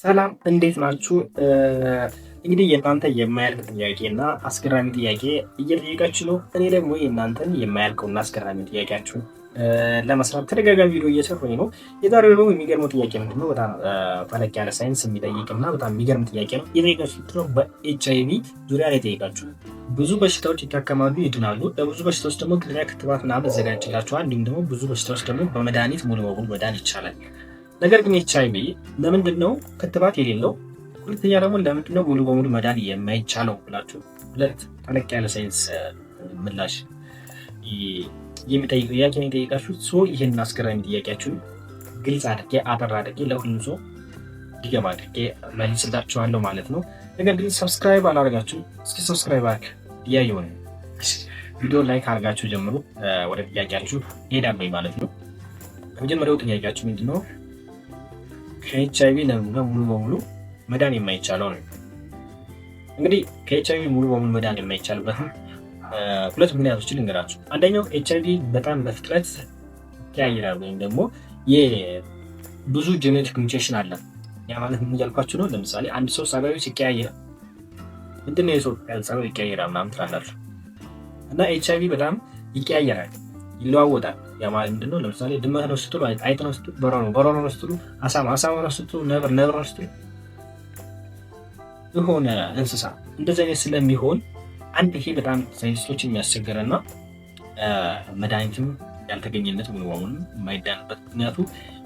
ሰላም እንዴት ናችሁ? እንግዲህ የእናንተ የማያልቅ ጥያቄና አስገራሚ ጥያቄ እየጠየቃችሁ ነው። እኔ ደግሞ የእናንተን የማያልቀውና አስገራሚ ጥያቄያችሁን ለመስራት ተደጋጋሚ ቪዲዮ እየሰሩኝ ነው። የዛሬው ደግሞ የሚገርመው ጥያቄ ምንድነው? በጣም ፈለቅ ያለ ሳይንስ የሚጠይቅና በጣም የሚገርም ጥያቄ ነው። የጠየቃችሁ በኤችአይቪ ዙሪያ ላይ ጠይቃችሁ ብዙ በሽታዎች ይታከማሉ፣ ይድናሉ። ለብዙ በሽታዎች ደግሞ ቅድሚያ ክትባት ምናምን ዘጋጅላቸዋል። እንዲሁም ደግሞ ብዙ በሽታዎች ደግሞ በመድኃኒት ሙሉ በሙሉ መዳን ይቻላል። ነገር ግን ኤችአይቪ ለምንድን ነው ክትባት የሌለው? ሁለተኛ ደግሞ ለምንድን ነው ሙሉ በሙሉ መዳን የማይቻለው ብላችሁ ሁለት ተለቅ ያለ ሳይንስ ምላሽ የሚጠይቅ ጥያቄ ነው የጠየቃችሁት። ይህንን አስገራሚ ጥያቄያችሁን ግልጽ አድርጌ አጠር አድርጌ ለሁሉም ሰው እንዲገባ አድርጌ መልስላችኋለሁ ማለት ነው። ነገር ግን ሰብስክራይብ አላደርጋችሁ፣ እስኪ ሰብስክራይብ አድርግ እያየሁ ነው። ቪዲዮ ላይክ አድርጋችሁ ጀምሩ። ወደ ጥያቄያችሁ ሄዳለሁ ማለት ነው። ከመጀመሪያው ጥያቄያችሁ ምንድነው? ከኤችአይቪ ለምን ሙሉ በሙሉ መዳን የማይቻለው ነው? እንግዲህ ከኤችአይቪ ሙሉ በሙሉ መዳን የማይቻልበት ሁለት ምክንያቶችን ልንገራችሁ። አንደኛው ኤችአይቪ በጣም በፍጥነት ይቀያየራል፣ ወይም ደግሞ ብዙ ጄኔቲክ ሙቴሽን አለ። ያ ማለት ምን እያልኳችሁ ነው? ለምሳሌ አንድ ሰው ጸባዩ ሲቀያየር ምንድን ነው የሰው ጸባዩ ይቀያየራል ምናምን ትላላችሁ። እና ኤችአይቪ በጣም ይቀያየራል፣ ይለዋወጣል። ያ ማለት ምንድነው? ለምሳሌ ድመት ነው ስትሉ አይጥ ነው ስትሉ በሮ ነው ስትሉ አሳማ ነው ስትሉ ነብር ነው ስትሉ የሆነ እንስሳ እንደዚህ አይነት ስለሚሆን አንድ ይሄ በጣም ሳይንቲስቶችን የሚያስቸግረና መድኃኒትም ያልተገኘለት ሙሉ በሙሉ የማይዳንበት ምክንያቱ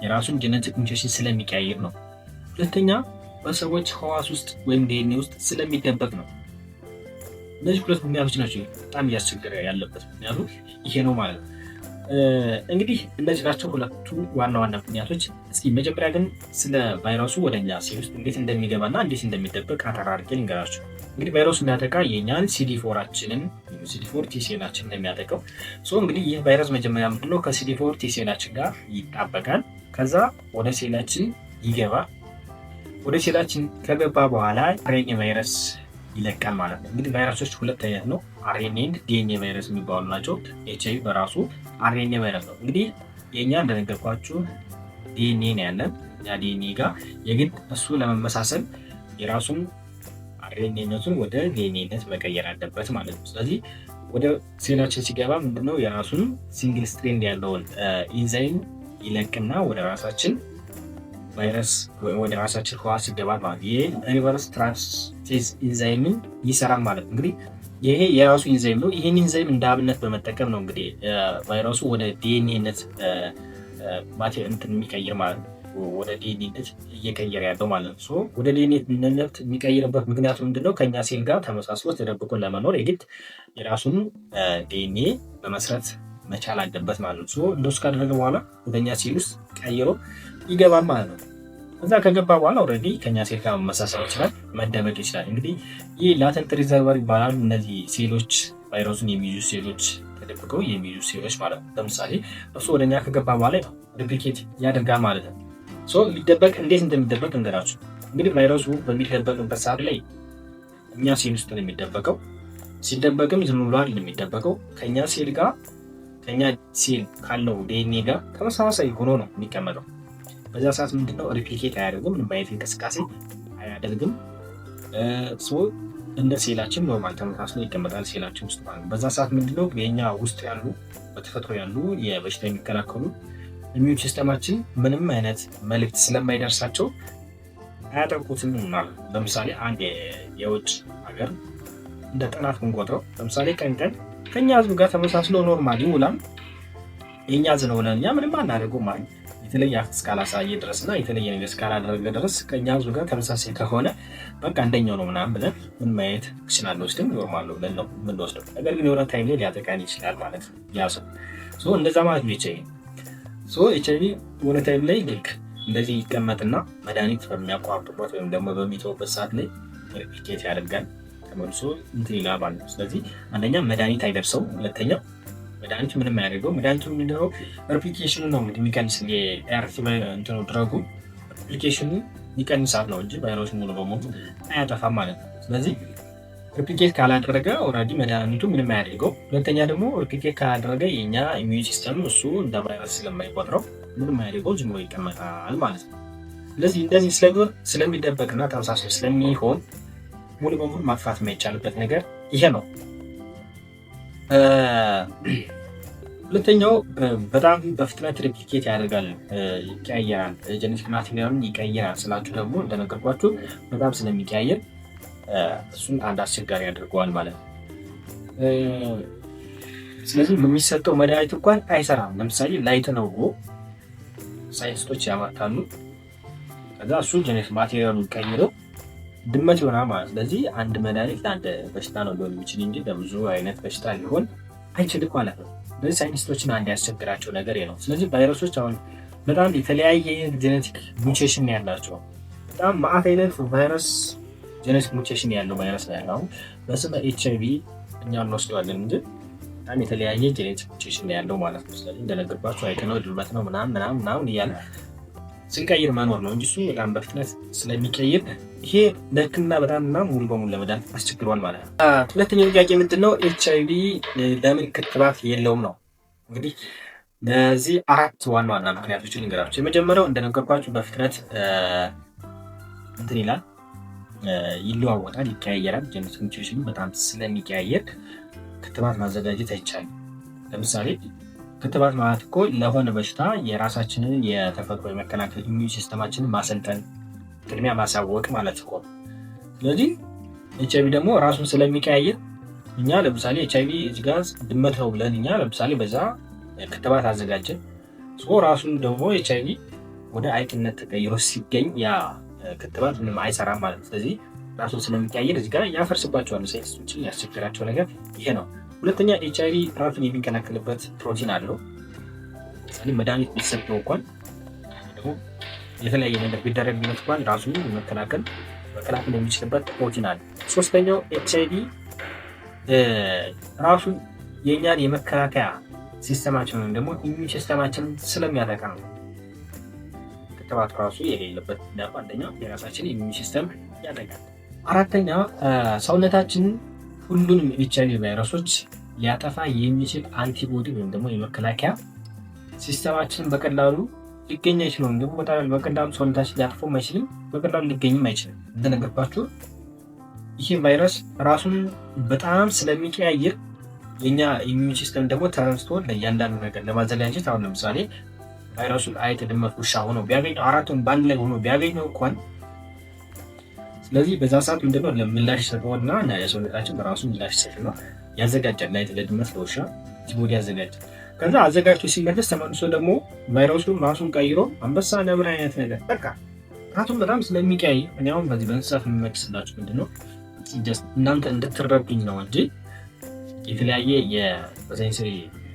የራሱን ጄኔቲክ ሙቴሽን ስለሚቀያየር ነው። ሁለተኛ በሰዎች ህዋስ ውስጥ ወይም ዲኤንኤ ውስጥ ስለሚደበቅ ነው። እነዚህ ሁለት ምክንያቶች ናቸው በጣም እያስቸገረ ያለበት ምክንያቱ ይሄ ነው ማለት ነው። እንግዲህ እነዚህ ናቸው ሁለቱ ዋና ዋና ምክንያቶች። እስኪ መጀመሪያ ግን ስለ ቫይረሱ ወደኛ ሴል ውስጥ እንዴት እንደሚገባና እንዴት እንደሚደበቅ አጠር አድርጌ ልንገራችሁ። እንግዲህ ቫይረሱ የሚያጠቃ የኛን ሲዲ4 ቲሴላችንን የሚያጠቀው እንግዲህ ይህ ቫይረስ መጀመሪያ ምንድነው ከሲዲ4 ቲሴላችን ጋር ይጣበቃል። ከዛ ወደ ሴላችን ይገባል። ወደ ሴላችን ከገባ በኋላ አርኤንኤ ቫይረስ ይለቃል ማለት ነው። እንግዲህ ቫይረሶች ሁለት አይነት ነው፣ አርኤንኤ እና ዲኤንኤ ቫይረስ የሚባሉ ናቸው። ኤችአይቪ በራሱ አርኤንኤ ቫይረስ ነው። እንግዲህ የኛ እንደነገርኳችሁ ዲኤንኤ ነው ያለን። ያ ዲኤንኤ ጋር የግድ እሱ ለመመሳሰል የራሱን አርኤንኤነቱን ወደ ዲኤንኤነት መቀየር አለበት ማለት ነው። ስለዚህ ወደ ሴላችን ሲገባ ምንድነው የራሱን ሲንግል ስትሬንድ ያለውን ኢንዛይም ይለቅና ወደ ራሳችን ቫይረስ ወደ ራሳችን ህዋስ ይገባል ማለት ይሄ ሪቨርስ ትራንስፌዝ ኢንዛይምን ይሰራል ማለት ነው። እንግዲህ ይሄ የራሱ ኢንዛይም ነው። ይሄን ኢንዛይም እንደ አብነት በመጠቀም ነው እንግዲህ ቫይረሱ ወደ ዲኤንኤነት የሚቀይር ማለት ነው። ወደ ዲኤንኤነት እየቀየረ ያለው ማለት ነው። ወደ ዲኤንኤነት የሚቀይርበት ምክንያቱ ምንድነው? ከኛ ሴል ጋር ተመሳስሎ ተደብቆ ለመኖር የግድ የራሱን ዲኤንኤ በመስራት መቻል አለበት ማለት ነው። እንደሱ ካደረገ በኋላ ወደኛ ሴል ውስጥ ቀይሮ ይገባል ማለት ነው። እዛ ከገባ በኋላ ኦልሬዲ ከኛ ሴል ጋር መመሳሰል ይችላል፣ መደበቅ ይችላል። እንግዲህ ይህ ላተንት ሪዘርቨር ይባላሉ። እነዚህ ሴሎች ቫይረሱን የሚይዙ ሴሎች ተደብቀው የሚይዙ ሴሎች ማለት ነው። ለምሳሌ እሱ ወደኛ ከገባ በኋላ ሪፕሊኬት ያደርጋል ማለት ነው። ሊደበቅ እንዴት እንደሚደበቅ እንገራችሁ። እንግዲህ ቫይረሱ በሚደበቅበት ሰዓት ላይ እኛ ሴል ውስጥ ነው የሚደበቀው። ሲደበቅም ዝም ብሎ አይደለም የሚደበቀው፣ ከኛ ሴል ካለው ዲኤንኤ ጋር ተመሳሳይ ሆኖ ነው የሚቀመጠው። በዛ ሰዓት ምንድነው ሪፕሊኬት አያደርግም፣ ምንም አይነት እንቅስቃሴ አያደርግም። እንደ ሴላችን ኖርማል ተመሳስሎ ይቀመጣል ሴላችን ውስጥ ማለት ነው። በዛ ሰዓት ምንድነው የኛ ውስጥ ያሉ በተፈጥሮ ያሉ የበሽታ የሚከላከሉ ኢሚዩን ሲስተማችን ምንም አይነት መልእክት ስለማይደርሳቸው አያጠቁትም ማለት ነው። ለምሳሌ አንድ የውጭ ሀገር እንደ ጠላት ብንቆጥረው ለምሳሌ ቀን ከኛ ህዝብ ጋር ተመሳስሎ ኖርማል ይውላል። የኛ ህዝብ ነው ብለን እኛ ምንም አናደርገው ማለት የተለየ አክት እስካላሳየ ድረስና የተለየ ነገር እስካላደረገ ድረስ ከኛ ህዝብ ጋር ተመሳሳይ ከሆነ በቃ አንደኛው ነው ምናምን ብለን ምን ማየት ይችላል ወስደን ኖርማል ነው ብለን ነው የምንወስደው። ነገር ግን የሆነ ታይም ላይ ሊያጠቃን ይችላል ማለት ነው ያ ሰው። እንደዛ ማለት ነው ኤችአይቪ የሆነ ታይም ላይ ልክ እንደዚህ ይቀመጥና መድኃኒት በሚያቋርጡበት ወይም ደግሞ በሚተውበት ሰዓት ላይ ሪፕሊኬት ያደርጋል ተመልሶ እንትን ይላል ማለት ነው። ስለዚህ አንደኛ መድኃኒት አይደርሰው፣ ሁለተኛ መድኃኒቱ ምንም አያደርገው። መድኃኒቱ ምንድነው ሪፕሊኬሽኑ ነው የሚቀንስ የአርቲ እንትኑ ድረጉ ሪፕሊኬሽኑ ይቀንሳል ነው እንጂ ቫይረሱ ሙሉ በሙሉ አያጠፋም ማለት ነው። ስለዚህ ሪፕሊኬት ካላደረገ ኦልሬዲ መድኃኒቱ ምንም አያደርገው። ሁለተኛ ደግሞ ሪፕሊኬት ካላደረገ የኛ ኢሚዩን ሲስተም እሱ እንደ ቫይረስ ስለማይቆጥረው ምንም አያደርገው፣ ዝም ብሎ ይቀመጣል ማለት ነው። ስለዚህ እንደዚህ ስለሚደበቅና ተመሳሳይ ስለሚሆን ሙሉ በሙሉ ማጥፋት የማይቻልበት ነገር ይሄ ነው። ሁለተኛው በጣም በፍጥነት ሪፕሊኬት ያደርጋል፣ ይቀያየራል። ጄኔቲክ ማቴሪያሉን ይቀይራል ስላችሁ ደግሞ እንደነገርኳችሁ በጣም ስለሚቀያየር እሱን አንድ አስቸጋሪ ያደርገዋል ማለት ነው። ስለዚህ የሚሰጠው መድኃኒት እንኳን አይሰራም። ለምሳሌ ላይት ነው ሳይንቲስቶች ያመርታሉ። ከዛ እሱ ጄኔቲክ ማቴሪያሉን ቀይረው ድመት ይሆናል ማለት። ስለዚህ አንድ መድኃኒት ለአንድ በሽታ ነው ሊሆን የሚችል እንጂ ለብዙ አይነት በሽታ ሊሆን አይችልም ማለት ነው። ስለዚህ ሳይንቲስቶችን አንድ ያስቸግራቸው ነገር ነው። ስለዚህ ቫይረሶች አሁን በጣም የተለያየ ጄኔቲክ ሙቴሽን ያላቸው በጣም ማአት አይነት ቫይረስ ጄኔቲክ ሙቴሽን ያለው ቫይረስ ነው ያለው። በስመ HIV እኛ እንወስደዋለን እንጂ በጣም የተለያየ ጄኔቲክ ሙቴሽን ያለው ማለት ነው። ስለዚህ እንደነገርኳችሁ አይጥ ነው ድመት ነው ምናምን እያለ ስንቀይር መኖር ነው እንጂ እሱ በጣም በፍጥነት ስለሚቀይር ይሄ ለሕክምና በጣም ሙሉ በሙሉ ለመዳን አስቸግሯል ማለት ነው። ሁለተኛው ጥያቄ ምንድነው? HIV ለምን ክትባት የለውም ነው። እንግዲህ ለዚህ 4 ዋና ዋና ምክንያቶችን ልንገራችሁ። የመጀመሪያው እንደነገርኳችሁ በፍጥነት እንትን ይላል፣ ይለዋወጣል፣ ይቀያየራል። ጄኔቲክ ሙቴሽኑ በጣም ስለሚቀያየር ክትባት ማዘጋጀት አይቻልም። ለምሳሌ ክትባት ማለት እኮ ለሆነ በሽታ የራሳችንን የተፈጥሮ የመከላከል ኢሚዩን ሲስተማችንን ማሰልጠን ቅድሚያ ማሳወቅ ማለት እኮ። ስለዚህ HIV ደግሞ ራሱን ስለሚቀያየር እኛ ለምሳሌ HIV እዚህ ጋር ድመት ነው ብለን እኛ ለምሳሌ በዛ ክትባት አዘጋጀን፣ ራሱን ደግሞ HIV ወደ አይጥነት ተቀይሮ ሲገኝ ያ ክትባት ምንም አይሰራም ማለት ነው። ስለዚህ ራሱን ስለሚቀያየር እዚህ ጋር ያፈርስባቸዋል። ሳይንቲስቶችን ያስቸግራቸው ነገር ይሄ ነው። ሁለተኛ HIV ራሱን የሚከላከልበት ፕሮቲን አለው። ለምሳሌ መድኃኒት ቢሰጠው እንኳን ደግሞ የተለያየ ነገር ቢደረግበት እንኳን ራሱን መከላከል የሚችልበት ፕሮቲን አለ። ሶስተኛው HIV ራሱን የእኛን የመከላከያ ሲስተማችን ወይም ደግሞ ኢሚዩን ሲስተማችን ስለሚያጠቃ ነው። ክትባት ራሱ የሌለበት አንደኛ የራሳችን ኢሚዩን ሲስተም ያጠቃል። አራተኛ ሰውነታችን ሁሉንም HIV ቫይረሶች ሊያጠፋ የሚችል አንቲቦዲ ወይም ደግሞ የመከላከያ ሲስተማችን በቀላሉ ሊገኝ አይችልም። ደግሞ በቀላሉ ሰውነታችን ሊያጠፋው አይችልም፣ በቀላሉ ሊገኝም አይችልም። እንደነገርኳችሁ ይህ ቫይረስ ራሱን በጣም ስለሚቀያየር የኛ ኢሚዩን ሲስተም ደግሞ ተነስቶ ለእያንዳንዱ ነገር ለማዘጋጀት አሁን ለምሳሌ ቫይረሱን አይጥ፣ ድመት፣ ውሻ ሆኖ ቢያገኘው አራቱን በአንድ ላይ ሆኖ ቢያገኘው እንኳን ስለዚህ በዛ ሰዓት ምንድነው ለምላሽ ሰጠውና የሰውነታችን በራሱ ምላሽ ሰጠው ያዘጋጃል። አይጥ ለድመት ለውሻ አንቲቦዲ ያዘጋጃል። ከዛ አዘጋጅቶ ሲመለስ ተመልሶ ደግሞ ቫይረሱ ራሱን ቀይሮ አንበሳ፣ ነብር አይነት ነገር በቃ ራሱን በጣም ስለሚቀያየር እኔ አሁን በዚህ በእንስሳት የምመልስላችሁ ምንድነው እናንተ እንድትረዱኝ ነው እንጂ የተለያየ የሳይንሳዊ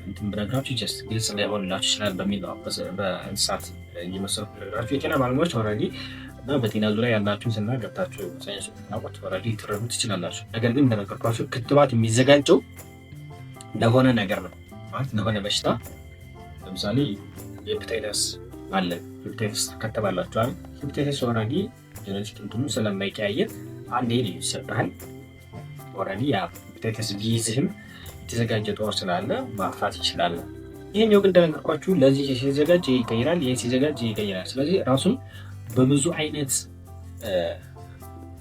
እንትን ብነግራችሁ ጀስት ግልጽ ላይሆንላችሁ ይችላል በሚል ነው በእንስሳት እየመሰሉ ብነግራችሁ። የጤና ባለሙያዎች ኦልሬዲ እና በጤና ዙሪያ ያላችሁን ስና ገብታችሁ ሳይንስ ታውቁት ኦልሬዲ ትረዱ ትችላላችሁ። ነገር ግን እንደነገርኳችሁ ክትባት የሚዘጋጀው ለሆነ ነገር ነው ማለት ለሆነ በሽታ ለምሳሌ ሄፓታይተስ አለ። ሄፓታይተስ ከተባላችኋል። ሄፓታይተስ ኦልሬዲ ጄኔቲክ እንትኑ ስለማይቀያየር አንዴ ይሰጣል። ኦልሬዲ ያ ሄፓታይተስ ቢይዝህም የተዘጋጀ ጦር ስላለ ማጥፋት ይችላል። ይሄኛው ግን እንደነገርኳችሁ ለዚህ ሲዘጋጅ ይቀይራል፣ ይሄ ሲዘጋጅ ይቀይራል። ስለዚህ ራሱን በብዙ አይነት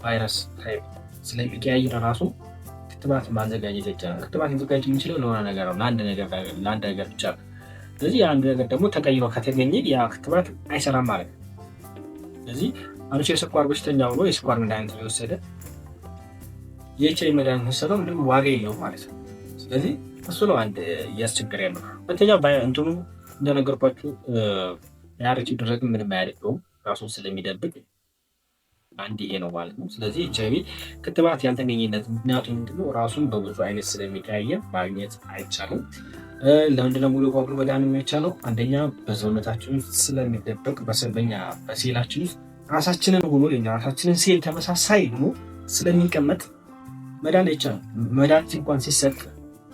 ቫይረስ ታይፕ ስለሚቀያየር ራሱ ክትባት ማዘጋጀት ይቻላል። ክትባት ሊዘጋጅ የሚችለው ለሆነ ነገር ነው፣ ለአንድ ነገር ብቻ ነው። ስለዚህ አንድ ነገር ደግሞ ተቀይሮ ከተገኘ ያ ክትባት አይሰራም ማለት ነው። ስለዚህ አንቺ የስኳር በሽተኛ ሆኖ የስኳር መድኃኒት የወሰደ የኤችአይቪ መድኃኒት ወሰደው ምንም ዋጋ የለውም ማለት ነው። ስለዚህ እሱ ነው አንድ እያስቸገረ ያለው። ሁለተኛው እንትኑ እንደነገርኳችሁ ያርጭ ድረግ ምንም አያደርገውም ራሱን ስለሚደብቅ አንድ ይሄ ነው ማለት ነው። ስለዚህ ኤችአይቪ ክትባት ያልተገኘለት ምክንያቱ ምንድነው? ራሱን በብዙ አይነት ስለሚቀያየር ማግኘት አይቻልም። ለምንድነው ሙሉ በሙሉ መዳን የሚቻለው? አንደኛ በሰውነታችን ስለሚደበቅ በሰበኛ በሴላችን ውስጥ ራሳችንን ሆኖ ራሳችንን ሴል ተመሳሳይ ሆኖ ስለሚቀመጥ መዳን አይቻልም። መድኃኒት እንኳን ሲሰጥ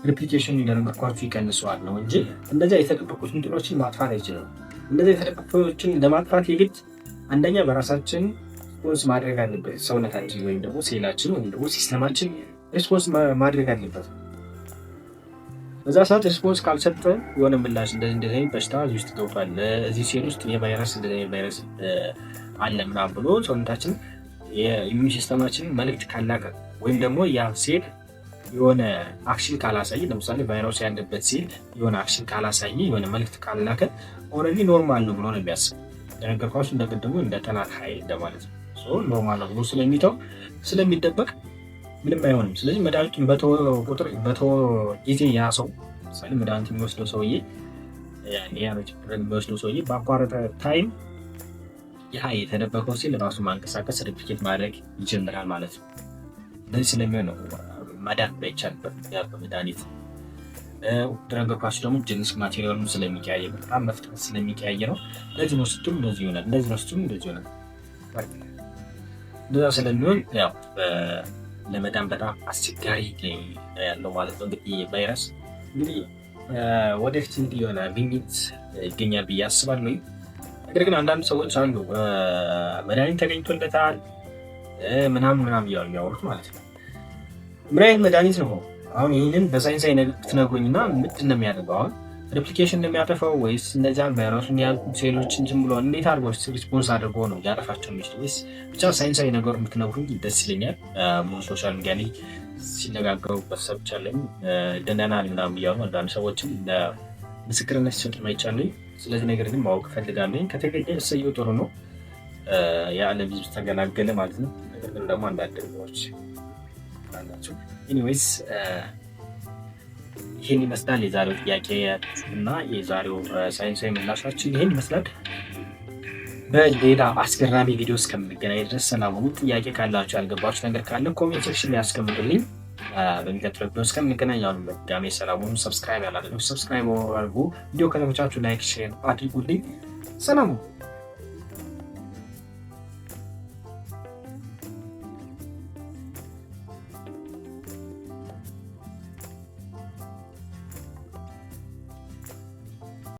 ሪፕሊኬሽን እንደነገርኳችሁ ይቀንሰዋል ነው እንጂ እንደዚያ የተደበቁት እንትኖችን ማጥፋት አይችልም። እንደዚያ የተደበቁትን ለማጥፋት የግድ አንደኛ በራሳችን ሪስፖንስ ማድረግ አለበት። ሰውነታችን ወይም ደግሞ ሴላችን ወይም ደግሞ ሲስተማችን ሪስፖንስ ማድረግ አለበት። በዛ ሰዓት ሪስፖንስ ካልሰጠ የሆነ ምላሽ እንደዚህ በሽታ እዚህ ውስጥ ገብቷል፣ እዚህ ሴል ውስጥ የቫይረስ አለ ምናምን ብሎ ሰውነታችን የኢሚዩን ሲስተማችን መልእክት ካላከ ወይም ደግሞ ያ ሴል የሆነ አክሽን ካላሳየ፣ ለምሳሌ ቫይረስ ያለበት ሴል የሆነ አክሽን ካላሳየ፣ የሆነ መልእክት ካላከ ኦልሬዲ ኖርማል ነው ብሎ ነው የሚያስብ። እንደነገርኳችሁ እንደቀደሙ እንደ ጠላት ኃይል እንደማለት ነው። ኖርማል ነው ብሎ ስለሚተው ስለሚደበቅ ምንም አይሆንም። ስለዚህ መድኃኒቱን በተወ ጊዜ ያ ሰው ምሳሌ መድኃኒት የሚወስደው ሰውዬ የሚወስደው ሰውዬ በአቋረጠ ታይም ያ የተደበቀው ሴል ራሱ ማንቀሳቀስ ሪፕሊኬት ማድረግ ይጀምራል ማለት ነው። እንደዚህ ስለሚሆን ነው ማዳን ባይቻልበት ያ በመድኃኒት እንደነገርኳችሁ ደግሞ ጄኔቲክ ማቴሪያሉ ስለሚቀያየር በጣም መፍጠት ስለሚቀያየር ነው። እንደዚህ ነው ስትሉ እንደዚህ ይሆናል፣ እንደዚህ ነው ስትሉ እንደዚህ ይሆናል። እንደዛ ስለሚሆን ያው ለመዳን በጣም አስቸጋሪ ያለው ማለት ነው። እንግዲህ ቫይረስ እንግዲህ ወደፊት እንግዲህ የሆነ ግኝት ይገኛል ብዬ አስባለሁ። ነገር ግን አንዳንድ ሰዎች አሉ መድኃኒት ተገኝቶለታል ምናምን እያሉ የሚያወሩት ማለት ነው። ምን አይነት መድኃኒት ነው? አሁን ይህንን በሳይንሳዊ ትነግሩኝና ምንድን ነው የሚያደርገው? አሁን ሬፕሊኬሽን እንደሚያጠፋው ወይስ እነዚያን ቫይረሱን ያሉ ሴሎችን ዝም ብሎ እንዴት አድርጎ ሪስፖንስ አድርጎ ነው ያጠፋቸው የሚችል? ወይስ ብቻ ሳይንሳዊ ነገሩ የምትነግሩኝ ደስ ይለኛል። ሶሻል ሚዲያ ላይ ሲነጋገሩበት ሰብቻለኝ ደህና ምናምን እያሉ አንዳንድ ሰዎችም ምስክርነት ሲሰጡ አይቻለኝ። ስለዚህ ነገር ግን ማወቅ እፈልጋለሁ። ከተገኘ እሰየው ጥሩ ነው፣ የዓለም ሕዝብ ተገላገለ ማለት ነው። ነገር ግን ደግሞ አንዳንድ ነገሮች አላቸው። ኤኒዌይስ ይህን ይመስላል የዛሬው ጥያቄ እና የዛሬው ሳይንሳዊ ምላሻችን ይህን ይመስላል። በሌላ አስገራሚ ቪዲዮ እስከምንገናኝ ድረስ ሰላም ሁኑ። ጥያቄ ካላችሁ ያልገባችሁ ነገር ካለ ኮሜንት ሴክሽን ላይ ያስቀምጡልኝ። በሚቀጥለው ቪዲዮ እስከምንገናኝ አሁን በድጋሜ ሰላም ሁኑ። ሰብስክራይብ ያላደረጋችሁ ሰብስክራይብ አድርጉ። ቪዲዮ ከተመቻችሁ ላይክ፣ ሼር አድርጉልኝ። ሰላም ሁኑ።